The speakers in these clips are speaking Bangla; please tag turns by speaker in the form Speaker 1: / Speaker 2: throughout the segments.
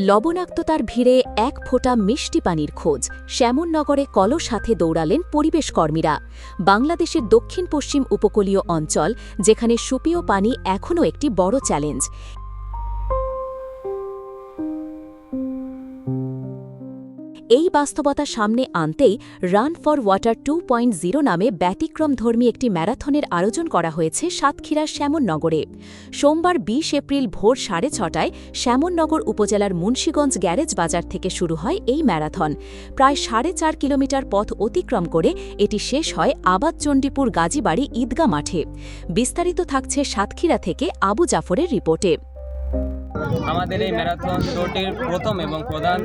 Speaker 1: লবণাক্ততার ভিড়ে এক ফোঁটা মিষ্টি পানির খোঁজ শ্যামননগরে কলস হাতে দৌড়ালেন পরিবেশ কর্মীরা। বাংলাদেশের দক্ষিণ পশ্চিম উপকূলীয় অঞ্চল, যেখানে সুপেয় পানি এখনও একটি বড় চ্যালেঞ্জ। এই বাস্তবতা সামনে আনতেই রান ফর ওয়াটার 2.0 নামে ব্যতিক্রমধর্মী একটি ম্যারাথনের আয়োজন করা হয়েছে সাতক্ষীরার শ্যামননগরে। সোমবার ২০ এপ্রিল ভোর ৬:৩০টায় শ্যামননগর উপজেলার মুন্সীগঞ্জ গ্যারেজ বাজার থেকে শুরু হয় এই ম্যারাথন। প্রায় ৪.৫ কিলোমিটার পথ অতিক্রম করে এটি শেষ হয় আবাদচণ্ডীপুর গাজীবাড়ি ঈদগাহ মাঠে। বিস্তারিত থাকছে সাতক্ষীরা থেকে আবু জাফরের রিপোর্টে।
Speaker 2: আমাদের এই ম্যারাথন দৌড়টির প্রথম এবং প্রধান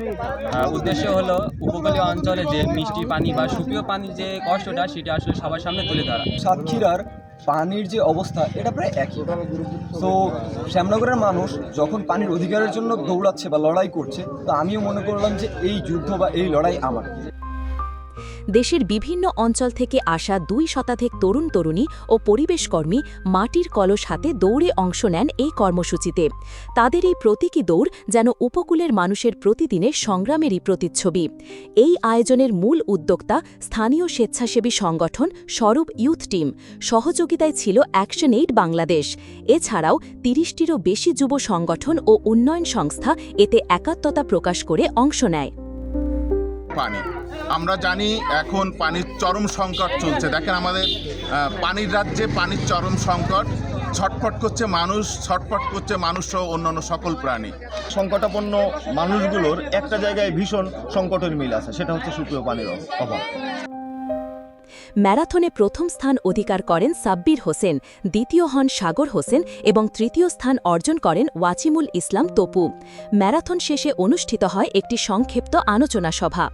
Speaker 2: উদ্দেশ্য হলো উপকূলীয় অঞ্চলে যে মিষ্টি পানি বা সুপেয় পানির যে কষ্টটা, সেটা আসলে সবার সামনে তুলে ধরা।
Speaker 3: সাতক্ষীরার পানির যে অবস্থা এটা প্রায় একই। তো শ্যামনগরের মানুষ যখন পানির অধিকারের জন্য দৌড়াচ্ছে বা লড়াই করছে, তো আমিও মনে করলাম যে এই যুদ্ধ বা এই লড়াই আমার।
Speaker 1: দেশের বিভিন্ন অঞ্চল থেকে আসা ২ শতাধিক তরুণ তরুণী ও পরিবেশকর্মী মাটির কলস হাতে দৌড়ে অংশ নেন এই কর্মসূচিতে। তাদের এই প্রতীকী দৌড় যেন উপকূলের মানুষের প্রতিদিনের সংগ্রামেরই প্রতিচ্ছবি। এই আয়োজনের মূল উদ্যোক্তা স্থানীয় স্বেচ্ছাসেবী সংগঠন স্বরূপ ইউথ টিম, সহযোগিতায় ছিল অ্যাকশন এইড বাংলাদেশ। এছাড়াও ৩০টিরও বেশি যুব সংগঠন ও উন্নয়ন সংস্থা এতে একাত্মতা প্রকাশ করে অংশ নেয়।
Speaker 4: পানি আমরা জানি এখন পানির চরম সংকট চলছে। দেখেন আমাদের পানির রাজ্যে পানির চরম সংকট, ছটফট করছে মানুষ, ছটফট করছে মানুষ সহ অন্যান্য সকল প্রাণী।
Speaker 5: সংকটাপন্ন মানুষগুলোর একটা জায়গায় ভীষণ সংকটের মিল আছে, সেটা হচ্ছে সুপেয় পানির অভাব।
Speaker 1: ম্যারাথনে প্রথম স্থান অধিকার করেন সাব্বির হোসেন, দ্বিতীয় হন সাগর হোসেন এবং তৃতীয় স্থান অর্জন করেন ওয়াচিমুল ইসলাম তপু। ম্যারাথন শেষে অনুষ্ঠিত হয় একটি সংক্ষিপ্ত আলোচনা সভা।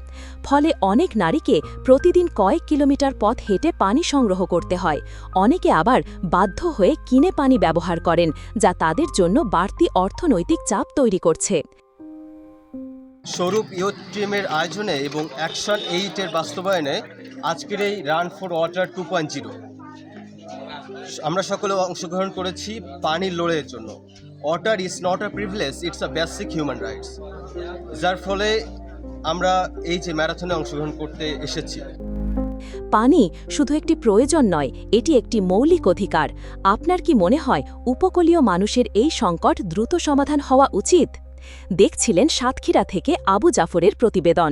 Speaker 1: ফলে অনেক নারীকে প্রতিদিন কয়েক কিলোমিটার পথ হেঁটে পানি সংগ্রহ করতে হয়। অনেকে আবার বাধ্য হয়ে কিনে পানি ব্যবহার করেন, যা তাদের জন্য বাড়তি অর্থনৈতিক চাপ তৈরি করছে।
Speaker 6: স্বরূপ ইউথ টিমের আয়োজনে এবং অ্যাকশন এইটের বাস্তবায়নে আজকের এই রান ফর ওয়াটার 2.0 আমরা সকলে অংশগ্রহণ করেছি পানির লড়াইয়ের জন্য। Water is not a privilege, it's a basic human rights, যার ফলে আমরা এই যে ম্যারাথনে অংশগ্রহণ করতে এসেছি।
Speaker 1: পানি শুধু একটি প্রয়োজন নয়, এটি একটি মৌলিক অধিকার। আপনার কি মনে হয় উপকূলীয় মানুষের এই সংকট দ্রুত সমাধান হওয়া উচিত? দেখছিলেন সাতক্ষীরা থেকে আবু জাফরের প্রতিবেদন।